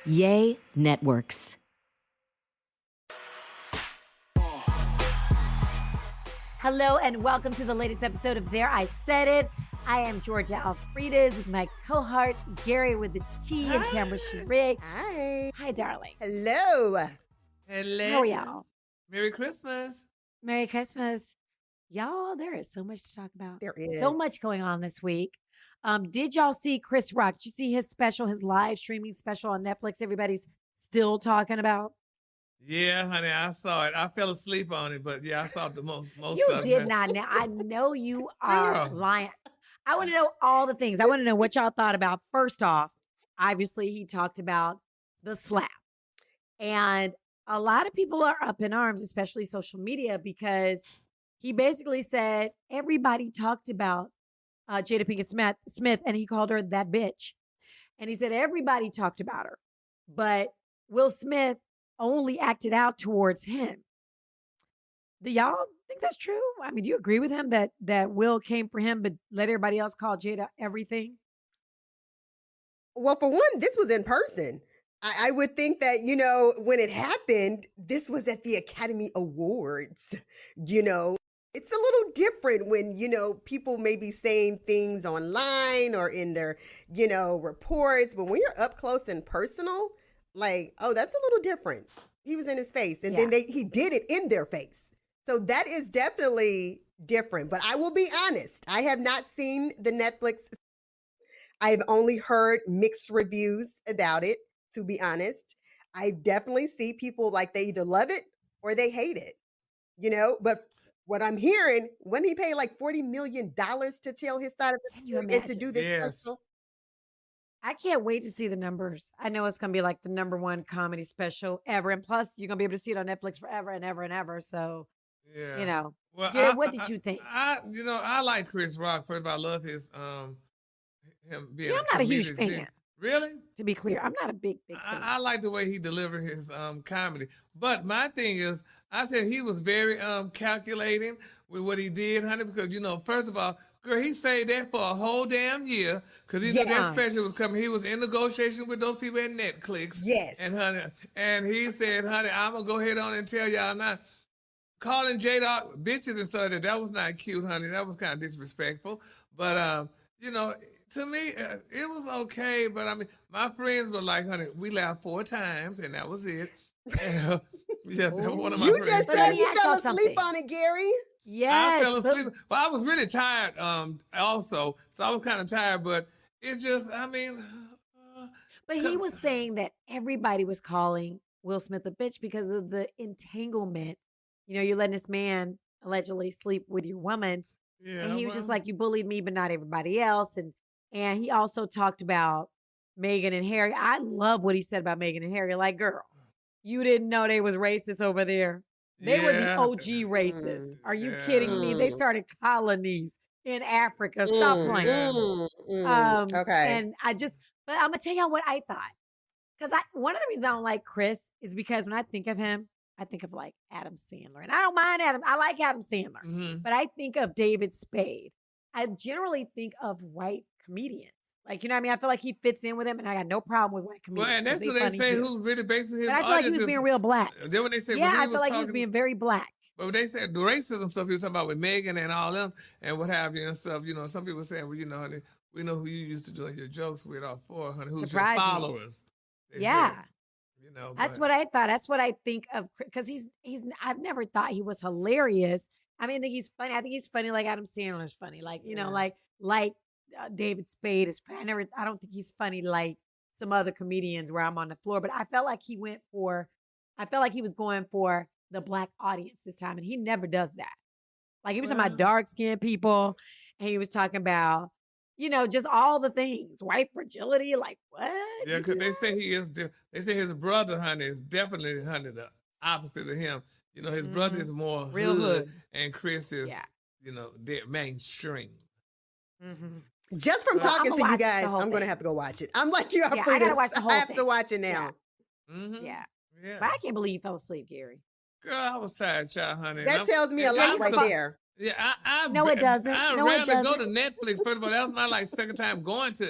Yay Networks. Hello and welcome to the latest episode of There I Said It. I am Georgia Alfredas with my cohorts, Gary with the T and Tamara Sheree. Hi. Hi, darling. Hello. Hello. How are y'all? Merry Christmas. Merry Christmas. Y'all, there is so much to talk about. There is. So much going on this week. Did y'all see Chris Rock? Did you see his special, his live streaming special on Netflix everybody's still talking about? Yeah, honey, I saw it. I fell asleep on it, but yeah, I saw the most You of did it. not. Now, I know you are Girl. lying. I want to know all the things. I want to know what y'all thought about. First off, obviously, he talked about the slap. And a lot of people are up in arms, especially social media, because he basically said everybody talked about Jada Pinkett Smith, and he called her that bitch. And he said everybody talked about her, but Will Smith only acted out towards him. Do y'all think that's true? I mean, do you agree with him that Will came for him, but let everybody else call Jada everything? Well, for one, this was in person. I would think that, when it happened, this was at the Academy Awards. It's a little different when, people may be saying things online or in their, reports. But when you're up close and personal, like, oh, that's a little different. He was in his face, and then he did it in their face. So that is definitely different. But I will be honest, I have not seen the Netflix. I've only heard mixed reviews about it, to be honest. I definitely see people like they either love it or they hate it, But what I'm hearing, when he paid like $40 million to tell his side of the Can you story and to imagine? do this Yes. special. I can't wait to see the numbers. I know it's going to be like the #1 comedy special ever. And plus, you're going to be able to see it on Netflix forever and ever and ever. So, Yeah. Well, Gary, what did you think? I like Chris Rock. First of all, I love his him being. I'm not a huge comedic fan. Really? To be clear, I'm not a big fan. I like the way he delivered his comedy. But my thing is, I said he was very calculating with what he did, honey, because, first of all, girl, he saved that for a whole damn year because he knew that special was coming. He was in negotiation with those people at Netflix. Yes. And, honey, he said, honey, I'm going to go ahead on and tell y'all now, calling Jada bitches and stuff, that was not cute, honey. That was kind of disrespectful. But, to me, it was okay, but I mean, my friends were like, honey, we laughed 4 times, and that was it. Yeah, that was one of my You friends. just said you fell y'all asleep something. on it, Gary. Yes. I fell asleep. Well, I was really tired also, so I was kind of tired, but it just, I mean. But he was saying that everybody was calling Will Smith a bitch because of the entanglement. You're letting this man allegedly sleep with your woman. Yeah, And he was just like, you bullied me, but not everybody else. And he also talked about Meghan and Harry. I love what he said about Meghan and Harry. Like, girl, you didn't know they was racist over there. They were the OG racist. Are you kidding me? They started colonies in Africa. Stop playing. Okay. And but I'm going to tell y'all what I thought. Because one of the reasons I don't like Chris is because when I think of him, I think of like Adam Sandler. And I don't mind Adam. I like Adam Sandler. Mm-hmm. But I think of David Spade. I generally think of white comedians. Like, you know what I mean? I feel like he fits in with them, and I got no problem with white comedians. Well, and that's what they say, who's really basing his But I feel like he was being real black. Then when they said, Yeah, I feel like he was being very black. But when they said the racism stuff, he was talking about with Megan and all them and what have you and stuff, some people saying, well, honey, we know who you used to doing your jokes with all for, honey, who's your followers. Yeah. Said, That's what I thought. That's what I think of, because I've never thought he was hilarious. I mean, I think he's funny. I think he's funny like Adam Sandler's funny. Like, like David Spade is funny. I don't think he's funny like some other comedians where I'm on the floor, but I felt like he was going for the black audience this time, and he never does that. Like, he was talking about dark-skinned people, and he was talking about, just all the things, white fragility, like what? Yeah, because they say he is different. They say his brother, honey, is definitely, honey, the opposite of him. His brother is more real hood, and Chris is, they're mainstream. Mm-hmm. Just from talking to you guys, I'm going to have to go watch it. I'm like you, I gotta watch the whole thing. I have to watch it now. Yeah. Mm-hmm. Yeah. But I can't believe you fell asleep, Gary. Girl, I was tired, child, honey. That tells me a lot right there. Yeah, No, it doesn't. I No, it rarely go to doesn't. Netflix. First of all, that was my second time going to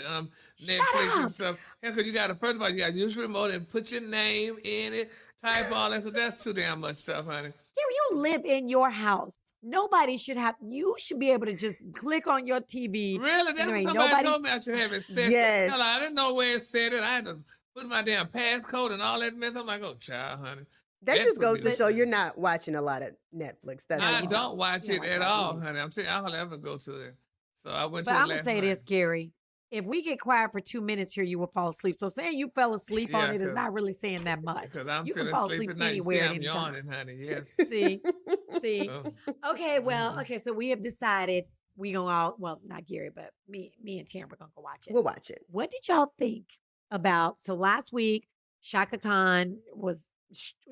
Netflix and up. stuff. Hell, because you got to first of all you got to use your remote and put your name in it, type all that. So that's too damn much stuff, honey. Gary, you live in your house. Nobody should have. You should be able to just click on your TV. Really? And That's there what ain't somebody nobody. told me I should have it set. Yes. Hell, I didn't know where it set it. I had to put my damn passcode and all that mess. I'm like, oh, child, honey. That just goes to Netflix show is- you're not watching a lot of Netflix. That's I all. don't watch You it don't at watch all, TV. honey. I'm saying I'll never go to it. So I went But to it I'm gonna last say night. this, Gary. If we get quiet for 2 minutes here, you will fall asleep. So saying you fell asleep on Yeah, it is 'cause- not really saying that much. Because I'm You can feeling fall sleepy asleep at night. You see anywhere at I'm any time. yawning, honey. Yes. See. Oh. Okay, well, okay. So we have decided we gonna all, well, not Gary, but me and Tam, we're gonna go watch it. We'll watch it. What did y'all think about? So last week, Shaka Khan was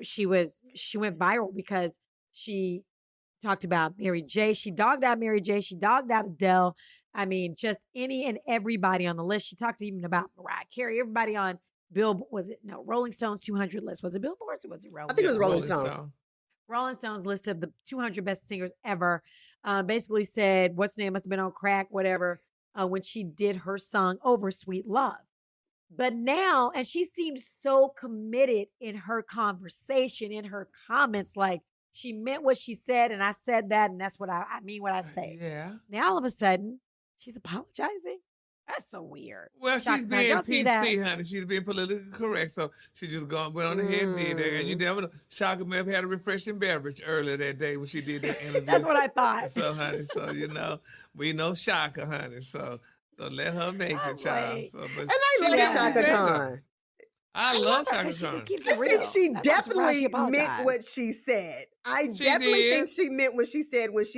she went viral because she talked about Mary J. She dogged out Mary J. She dogged out Adele. I mean, just any and everybody on the list. She talked even about Mariah Carey. Everybody on Rolling Stone's 200 list. Was it Billboard's or was it Rolling? I think it was Stone? Rolling Stone. Rolling Stone's list of the 200 best singers ever. Basically said, what's her name? Must have been on crack, whatever, when she did her song Over Sweet Love. But now, and she seemed so committed in her conversation, in her comments, like she meant what she said, and I said that, and that's what I mean what I say. Yeah. Now, all of a sudden, she's apologizing. That's so weird. Well, Shaka she's Khan, being y'all see that? PC, honey. She's being politically correct, so she just went on ahead and did that. And you never know. Shaka may have had a refreshing beverage earlier that day when she did that interview. That's what I thought. So, honey, we know Shaka, honey. So let her make I it, was child. like- So, but And I she like did what she Shaka said, though. Khan. I love her, Shaka 'cause she Khan. just keeps I it real. think she That's why I'm surprised she definitely meant apologized. what she said. I She definitely did. think she meant what she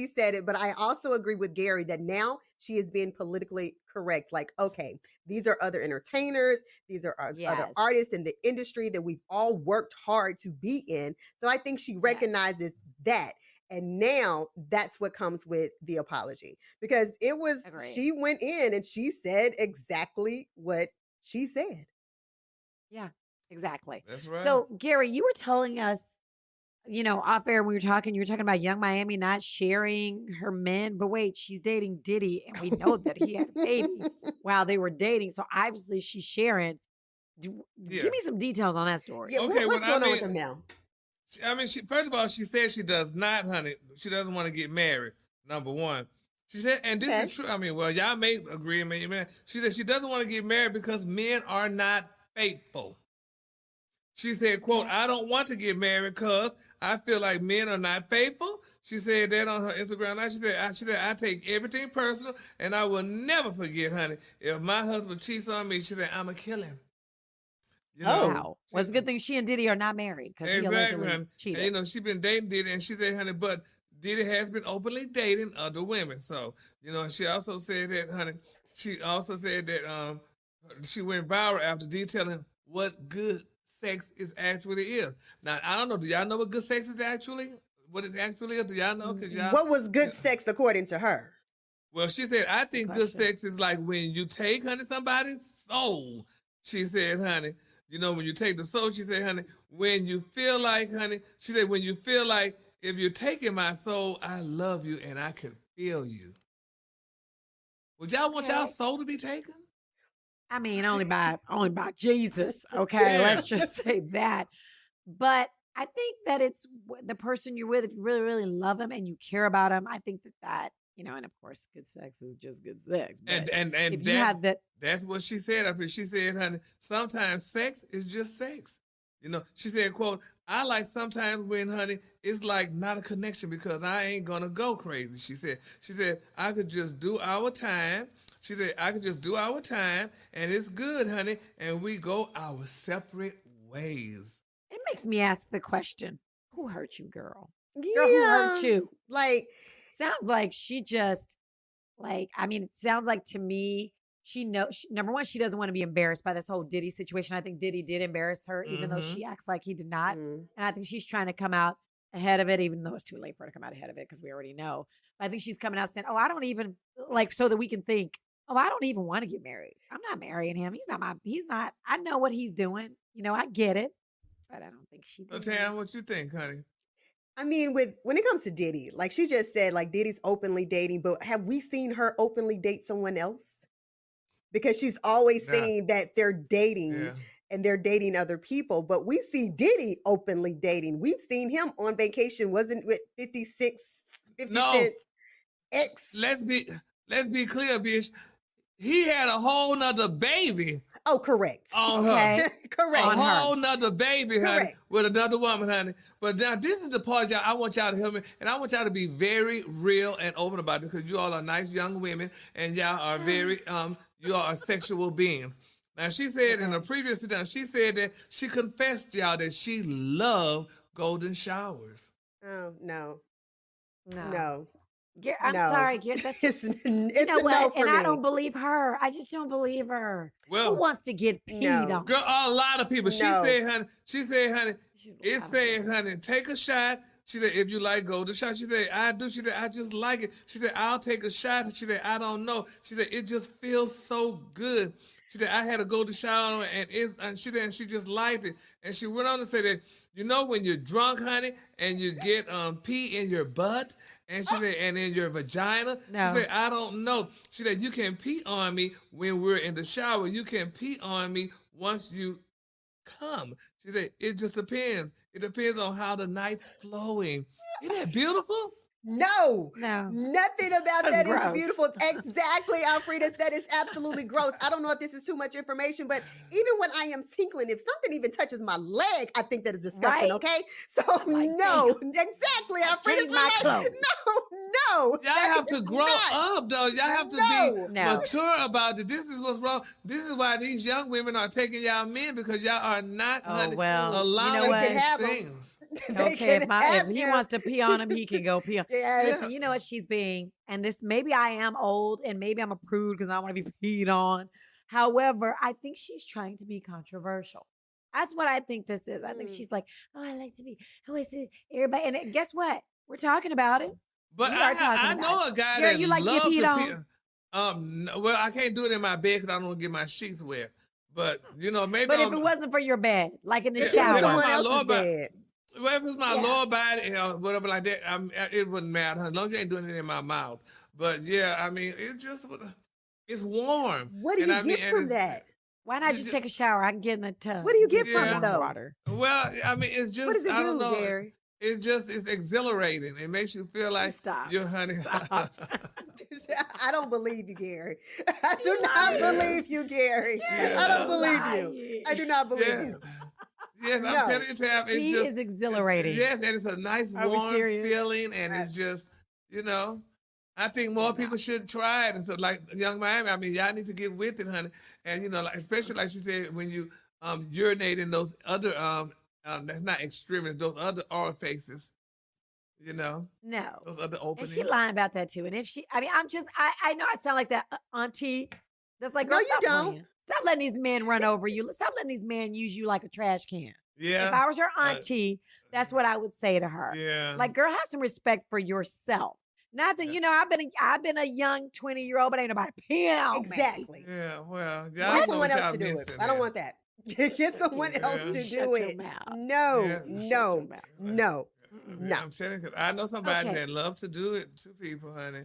said it. But I also agree with Gary that now she is being politically correct. Like, okay, these are other entertainers. These are other Yes. artists in the industry that we've all worked hard to be in. So I think she recognizes that. And now that's what comes with the apology. Because it was, Agreed. she went in and she said exactly what she said. Yeah, exactly. That's right. So, Gary, you were telling us, off air, we were talking, you were talking about Young Miami not sharing her men, but wait, she's dating Diddy, and we know that he had a baby while they were dating. So obviously she's sharing. Yeah. Give me some details on that story. Yeah, Okay, what's well, going I on with mean- them now? First of all, she said she does not, honey. She doesn't want to get married. Number one. She said, and this Okay. is true. I mean, well, y'all may agree, man. She said she doesn't want to get married because men are not faithful. She said, quote, I don't want to get married because I feel like men are not faithful. She said that on her Instagram Live. She said, I take everything personal and I will never forget, honey. If my husband cheats on me, she said, I'm going to kill him. You know, Wow. Well, it's a good thing she and Diddy are not married because he Exactly, allegedly honey. cheated. And, she been dating Diddy, and she said, honey, but Diddy has been openly dating other women. So, she also said that, honey, she also said that she went viral after detailing what good sex actually is. Now, I don't know. Do y'all know what good sex is actually? What it actually is? Do y'all know? 'Cause y'all, What was good sex according to her? Well, she said, I think good Question. sex is like when you take, honey, somebody's soul. She said, honey, when you take the soul, she said, honey, when you feel like, honey, she said, when you feel like if you're taking my soul, I love you and I can feel you. Would y'all want y'all Okay. soul to be taken? I mean, only by Jesus. Okay, Yeah. let's just say that. But I think that it's the person you're with. If you really, really love him and you care about him, I think that and of course, good sex is just good sex. But And if you have that, that's what she said up here. She said, honey, sometimes sex is just sex. She said, quote, I like sometimes when, honey, it's like not a connection because I ain't gonna go crazy. She said, I could just do our time. She said, I could just do our time and it's good, honey. And we go our separate ways. it makes me ask the question: who hurt you, girl? Yeah. Girl, who hurt you? Like, Sounds like she just it sounds like to me number one, she doesn't want to be embarrassed by this whole Diddy situation. I think Diddy did embarrass her, even though she acts like he did not. mm, And I think she's trying to come out ahead of it, even though it's too late for her to come out ahead of it because we already know. But I think she's coming out saying, oh, I don't even so that we can think, oh, I don't even want to get married. I'm not marrying him. He's not, I know what he's doing. I get it. But I don't think she So, did. Tam, what you think, honey? I mean, when it comes to Diddy, like she just said, like Diddy's openly dating, but have we seen her openly date someone else? Because she's always Yeah. saying that they're dating Yeah. and they're dating other people, but we see Diddy openly dating. We've seen him on vacation, wasn't with 50 No. Cent's ex. Let's be clear, bitch. He had a whole nother baby Oh, correct. on her. Okay. Correct. A On her. whole nother baby, honey, Correct. with another woman, honey. But now this is the part, y'all, I want y'all to help me, and I want y'all to be very real and open about this, because you all are nice young women, and y'all are very, you all are sexual beings. Now, she said in a previous sit-down, she said that she confessed, y'all, that she loved golden showers. Oh, no. No. No. I'm No. sorry, Garrett. That's just, It's you know a no what? for And me. I don't believe her. I just don't believe her. Well, Who wants to get peed No. on? girl, a lot of people. No. She said, honey, She's it loud. said, honey, take a shot. She said, if you like golden shot. She said, I do. She said, I just like it. She said, I'll take a shot. She said, I don't know. She said, it just feels so good. She said, I had a golden shower, and she said, and she just liked it. And she went on to say that, you know, when you're drunk, honey, and you get pee in your butt, and she said, and in your vagina. No. She said, I don't know. She said, you can pee on me when we're in the shower. You can pee on me once you come. She said, it just depends. It depends on how the night's flowing. Isn't that beautiful? No. No. Nothing about That's that is gross. beautiful. Exactly, Alfreda. That is absolutely gross. I don't know if this is too much information, but even when I am tinkling, if something even touches my leg, I think that is disgusting, Right. okay? So, like, no. Exactly, Alfreda. Change my clothes. No. Y'all that have to is grow not. up, though. Y'all have to No. be No. mature about it. This is what's wrong. This is why these young women are taking y'all men, because y'all are not Oh, honey, well, you allowing know what? these Have 'em. things. They Okay, can if have he him. wants to pee on him, he can go pee on. Yes. Listen, you know what she's being, and this maybe I am old and maybe I'm a prude because I want to be peed on. However, I think she's trying to be controversial. That's what I think this is. I think Mm. she's like, oh, I like to be. Oh, is it everybody? And guess what? We're talking about it. But We are talking I about know it. a guy Gary, that you like to get loves peed to on? pee. No, well, I can't do it in my bed because I don't want to get my sheets wet. But you know, maybe. But if it wasn't for your bed, like in the If it was shower, someone my else's lower back. bed. Well, if it's my Yeah. lower body or whatever like that, it wouldn't matter. As long as you ain't doing it in my mouth. But yeah, I mean, it's warm. What do And you I mean, get and from it's- that? why not just take a shower? I can get in the tub. What do you get from it, warm though? Water. Well, I mean, it's just What does it I don't do, know. Gary? It's exhilarating. It makes you feel like Stop. you're honey. Stop. I don't believe you, Gary. I do You not lying. believe you, Gary. Yeah, I don't no. believe you. I do not believe Yes. you. Yes, No. I'm telling you, Tab. It's He just is exhilarating. Yes, and it's a nice Are we warm serious? feeling, and it's just, you know, I think more people should try it. And so, like Young Miami, I mean, y'all need to get with it, honey. And you know, like especially like she said, when you urinate in those other that's not extremities, those other orifices, you know, No. those other And openings. she lying about that too. And if she, I mean, I know I sound like that auntie. That's like, No, girl, you stop don't. playing. Stop letting these men run over you. Stop letting these men use you like a trash can. Yeah. If I was her auntie, that's what I would say to her. Yeah. Like, girl, have some respect for yourself. Not that you know, I've been a young 20-year-old, but ain't nobody peeing on me. Exactly. Yeah. Well, y'all Get know someone what else y'all to do it. missing, I don't man. want that. Get someone Yeah. else to Shut do your it. mouth. No, Yeah. Shut no, your mouth. no. Yeah, I'm telling you, 'cause I know somebody Okay. that love to do it to people, honey.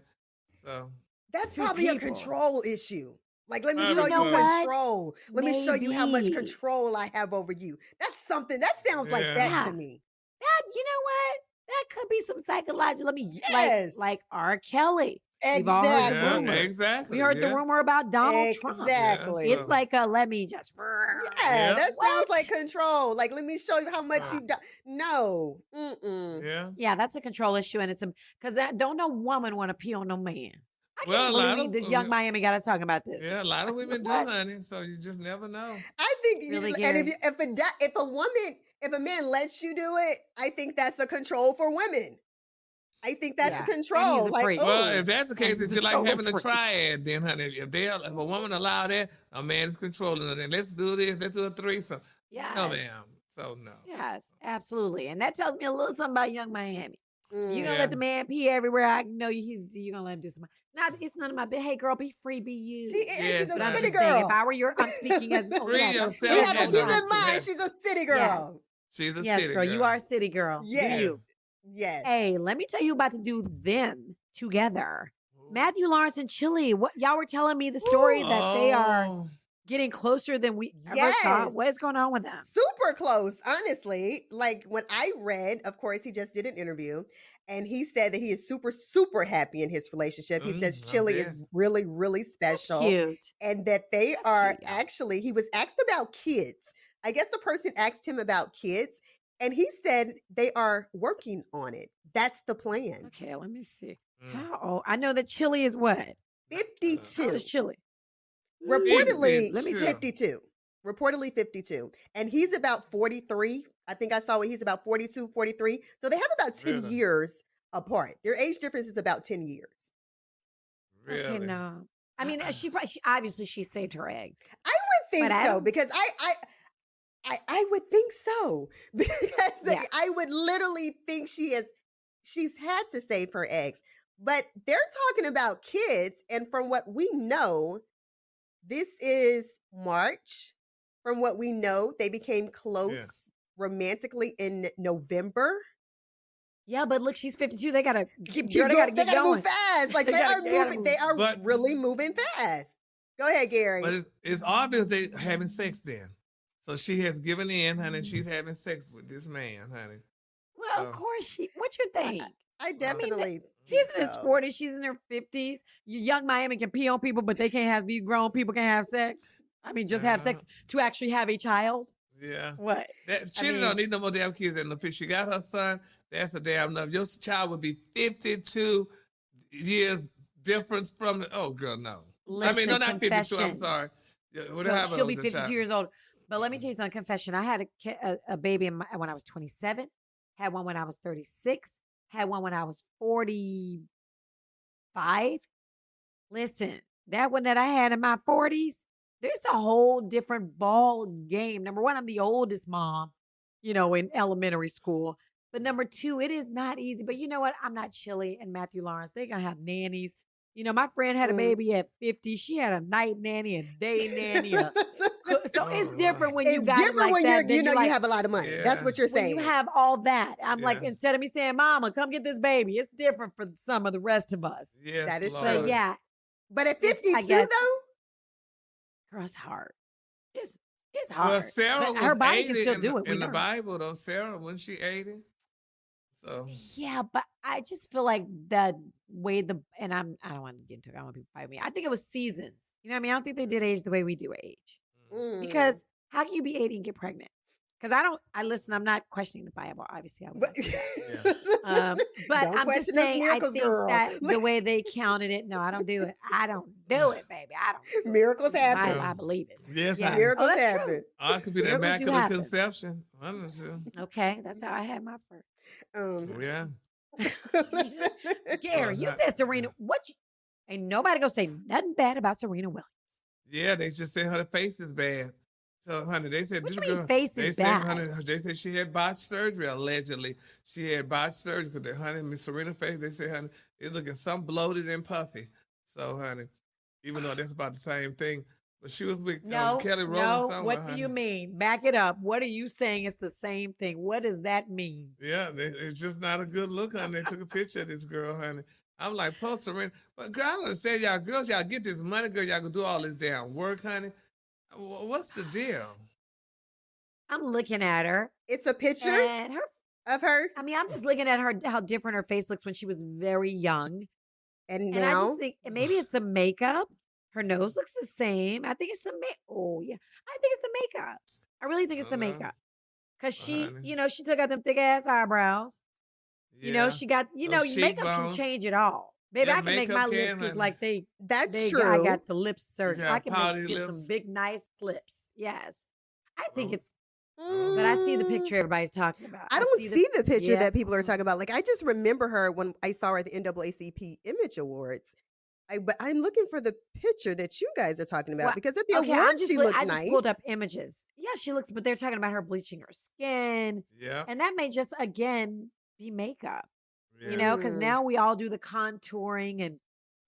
So That's To probably a people. control issue. Like, let me You show know you what? control. Let me show you how much Maybe. control I have over you. That's something. That sounds like that Yeah. to me. That, you know what? That could be some psychological. Let me Yes. like R. Kelly. We've all heard the yeah, rumors. exactly. We heard the yeah. rumor about Donald Trump. Exactly. Yeah, It's like a let me just. Yeah, Yeah. that sounds What? like control. Like, let me show you how much Stop. you do. No. Mm-mm. Yeah. Yeah, that's a control issue, and it's a because don't no woman want to pee on no man. I Well, a can't lot believe of this young women- Miami got us talking about this. Yeah, a lot of women do, What? honey. So you just never know. I think, Really, and Gary? if a man lets you do it, I think that's a control for women. I think that's Yeah. a And he's control. a Like, freak. Well, ooh. if that's the case, He's it's a just like total having a freak. triad, then, honey. If a woman allow that, a man is controlling her. Then let's do this. Let's do a threesome. Yes. No, ma'am. So no. Yes, absolutely. And that tells me a little something about young Miami. You're gonna Yeah. let the man pee everywhere. I know you're gonna let him do something. Not it's none of my business. Hey girl, be free, be you. She is. Yes, She's a But I'm city just saying, girl. if I were I'm speaking as Free yes, yourself We I'm have speaking to as keep an in auntie. mind Yes. she's a city girl. Yes. She's a Yes, city girl, you are a city girl. Yes. Be you. Yes. Hey, let me tell you about to do them together. Ooh. Matthew Lawrence and Chili. What y'all were telling me the story that they are Oh, getting closer than we ever Yes. thought. What is going on with them? Super close, honestly. Like when I read, of course, he just did an interview and he said that he is super, super happy in his relationship. He says I Chili bet. is really, really That's special cute. and that they That's are cute, y'all. actually, he was asked about kids. I guess the person asked him about kids and he said they are working on it. That's the plan. Okay, let me see. Mm. How old? I know that Chili is what? How old 52. is Chili? Reportedly, Let me see. 52. Reportedly 52. And he's about 43. I think I saw it. He's about 42, 43. So they have about 10 Really? years apart. Their age difference is about 10 years. Okay, Really? no. I mean, she obviously she saved her eggs. I would think But I so don't- because I would think so because Yeah. I would literally think she's had to save her eggs. But they're talking about kids, and from what we know, this is March. From what we know, they became close Yeah. romantically in November. Yeah, but look, she's 52. They gotta keep. Keep Girl, they go- gotta get gotta going. move fast. Like They they gotta- are they gotta moving. They move. are But- really moving fast. Go ahead, Gary. But it's obvious they having sex then. So she has given in, honey. She's having sex with this man, honey. Well, of course she. What you think? I definitely. think He's in his so. 40s. She's in her 50s. You young Miami can pee on people, but they can't have these grown people can have sex. I mean, just have sex to actually have a child. Yeah. What? She mean- don't need no more damn kids in the fish. She got her son. That's a damn enough. Your child would be 52 years difference from the. Oh, girl, no. I mean, no, Listen, not 52. I'm confession. sorry. Yeah, what So happened she'll be was a 52 child. years old. But let me tell you something. Confession. I had a baby when I was 27. Had one when I was 36. Had one when I was 45. Listen, that one that I had in my 40s, there's a whole different ball game. Number one, I'm the oldest mom, in elementary school. But number two, it is not easy. But you know what? I'm not Chili and Matthew Lawrence. They're going to have nannies. My friend had a baby at 50. She had a night nanny, a day nanny. So it's different when you It's got different like when that. you like, have a lot of money. That's what you're when saying. you have all that. I'm like, Yeah. instead of me saying, Mama, come get this baby, it's different for some of the rest of us. Yes, That is Lord. But true. yeah, But at It's- 52 I guess- though, girl, it's hard. It's hard. Well, Sarah But was her body 80 can still in, do the, it. We in the know. Bible, though. Sarah, wasn't she 80? So, Yeah, but I just feel like the way and I don't want to get into it. I don't want people to fight me. I think it was seasons. You know what I mean? I don't think they did age the way we do age. Because how can you be 80 and get pregnant? Because I'm not questioning the Bible. Obviously, I would. but, not do that. But Don't I'm just question those saying, I miracles, think girl. that the way they counted it, no, I don't do it. I don't do it, baby. I don't. do it. miracles happen. I believe it. yes, Yeah. honey. Miracles that's true. happen. Oh, it could be the Miracles do Immaculate happen. Conception. I don't know. Okay, that's how I had my first. Yeah. Gary, you said Serena. Ain't nobody gonna say nothing bad about Serena Williams. Yeah, they just said her face is bad. So, honey, they said What this you mean girl. face they is said, bad? honey, they said she had botched surgery. Allegedly, she had botched surgery because, honey, Miss Serena's face. They said, honey, it's looking some bloated and puffy. So, honey, even though that's about the same thing, but she was with Kelly Rowland somewhere. What do you mean? Back it up. What are you saying? It's the same thing. What does that mean? Yeah, it's just not a good look, honey. They took a picture of this girl, honey. I'm like, poor Serena. But girl, I don't understand y'all girls. Y'all get this money, girl. Y'all can do all this damn work, honey. What's the deal? I'm looking at her. It's a picture And of her, I mean, I'm just looking at her, how different her face looks when she was very young. and And I now just think and maybe it's the makeup. Her nose looks the same. I think it's the Oh yeah, I think it's the makeup. I really think it's the makeup because she, honey. she took out them thick ass eyebrows. Yeah. She got, Those makeup can cheekbones. change it all. Baby, Yeah, I can make my makeup lips can, look honey. like that's I true. got the lips surgery. got I can pouty get some lips. big, nice lips. Yes, I think Oh. it's. But I see the Mm, picture everybody's talking about. I don't see the picture yeah. that people are talking about. Like I just remember her when I saw her at the NAACP Image Awards. But I'm looking for the picture that you guys are talking about Well, because at the Okay, awards she looked I nice. just pulled up images. Yeah, she looks, but they're talking about her bleaching her skin, Yeah. and that may just again be makeup. Yeah. Because Mm. now we all do the contouring and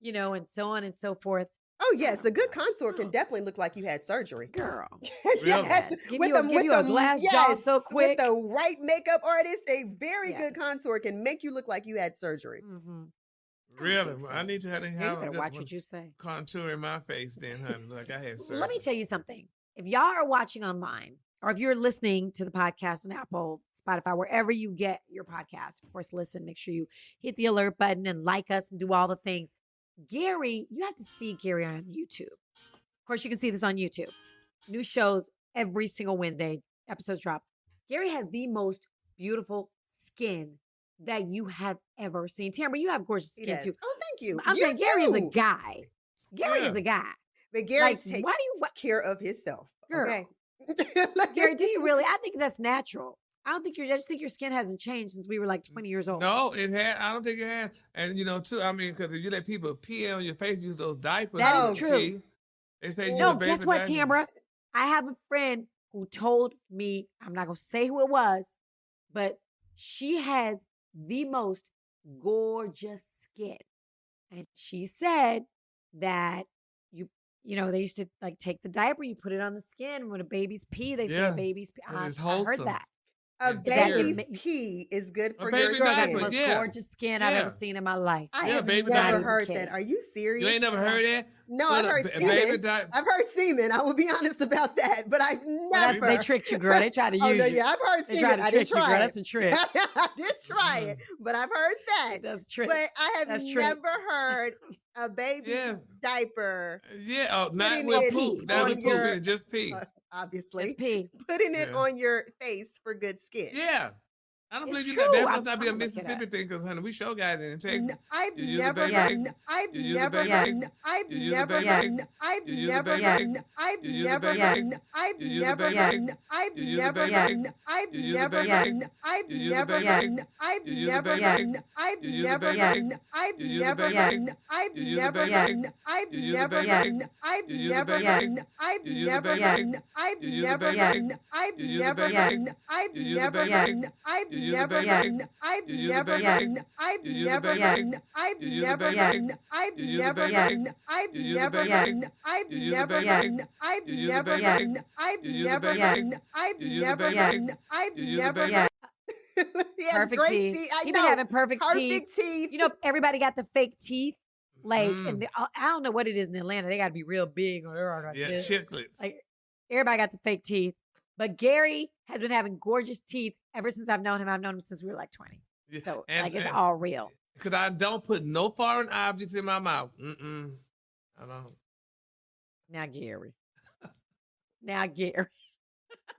and so on and so forth. Oh yes, the good contour can definitely look like you had surgery. Girl. Yes, Give you a glass jaw so quick. with the right makeup artist, a very good Yes. contour can make you look like you had surgery. Mm-hmm. Really? think so. I need to have You a better good watch one what you say. contour in my face then, honey. Like I had surgery. Let me tell you something. If y'all are watching online, or if you're listening to the podcast on Apple, Spotify, wherever you get your podcast, of course, listen, make sure you hit the alert button and like us and do all the things. Gary, you have to see Gary on YouTube. Of course, you can see this on YouTube. New shows every single Wednesday, episodes drop. Gary has the most beautiful skin that you have ever seen. Tamara, you have gorgeous skin too. Oh, thank you. I'm You saying Gary is a too. guy. Gary Yeah. is a guy. But Gary Like, takes why do you care of himself. Girl. Okay. Like- Gary, do you really? I think that's natural. I don't think I just think your skin hasn't changed since we were like 20 years old. No, it had. I don't think it had. And too. I mean, because if you let people pee on your face, use those diapers. That is to true. pee, they say use No, a baby guess what, diaper. Tamara? I have a friend who told me, I'm not going to say who it was, but she has the most gorgeous skin. And she said that they used to like take the diaper, you put it on the skin. When a baby's pee, they say Yeah, a baby's pee. 'cause it's I heard wholesome. that. A That baby's is- pee is good for baby your This girl got the skin. diaper, most yeah. gorgeous skin I've Yeah. ever seen in my life. I Yeah, have baby never diaper. heard Kidding. that. Are you serious? You ain't never heard that? No, Put I've heard a baby semen. diaper. I've heard semen. I will be honest about that, but I've Well, never. they tricked you, girl. They tried to use Oh no, you. yeah, I've heard They semen. tried to I trick didn't you, girl. try That's it. a trick. I did try it, but I've heard that. That's trick. But I have That's never tricks. heard a baby Yeah. diaper, Yeah. Oh, not Putting with it poop. That on was your- pooping. Just pee. obviously, It's pee. putting it Yeah. on your face for good skin. Yeah. I don't It's believe you. true. That I'm- must not be a I'm gonna look it up. Mississippi thing, because honey, we sure got it in Texas. I've You use a never baby heard. diaper? I've You use a never baby heard. diaper? I've You use a never baby heard. diaper? I've You use a never baby heard. diaper? I've You use a never baby heard. diaper? I've You use a never baby heard. diaper? I've You use a never baby heard. diaper? I've You use a never baby heard. diaper? I've You use a never baby heard. diaper? I've You use a never baby heard. diaper? I've You use a never baby heard. diaper? I've You use a never baby heard. diaper? I've You use a never baby heard. diaper? I've You use a never baby heard. diaper? I've You use a never baby heard. diaper? I've You use a never baby heard. diaper? I've You use a never baby heard. diaper? I've You use a never baby heard. diaper? I've You use a never baby heard. diaper? I've You use a never baby heard. diaper? I've You use a never baby heard. diaper? I've You use a never baby heard. diaper? I've You use a never baby heard. diaper? I've You use a never baby heard. diaper? I've You use a never baby heard. diaper? I've You use a never baby heard. diaper? I've You use a never baby heard. diaper? I've You use a never baby heard. diaper? I've You use a never baby heard. diaper? I've You use a never baby heard. diaper? He has Perfect great teeth. teeth. I You've know. been having perfect teeth. Perfect teeth. You know, everybody got the fake teeth. Like, Mm. and I don't know what it is in Atlanta. They got to be real big. Or they're like Yeah, this. chiclets. Like, everybody got the fake teeth. But Gary has been having gorgeous teeth ever since I've known him. I've known him since we were like 20. Yeah, So, and- like, it's and- all real. Because I don't put no foreign objects in my mouth. I don't. Now, Gary. Now, Gary.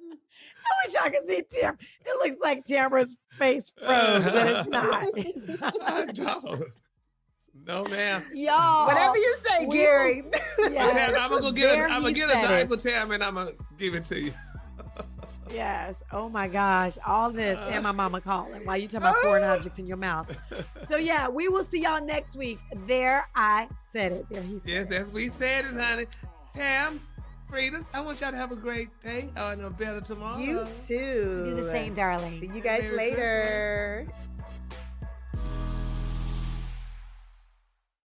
I wish y'all could see Tim. It looks like Tamara's face froze, but it's not. It's not. I don't. No, ma'am. Y'all. Whatever you say, we Gary. will- Yes. Tam, I'm gonna go get There I'm gonna he get a said it. diaper, Tam, and I'm gonna give it to you. Yes. Oh my gosh. All this and my mama calling while you talk about foreign objects in your mouth. So yeah, we will see y'all next week. There I said it. There he said Yes, it. that's we said it, honey. Tam, Fridas, I want y'all to have a great day and a better tomorrow. You too. Do the same, darling. See you guys Merry later.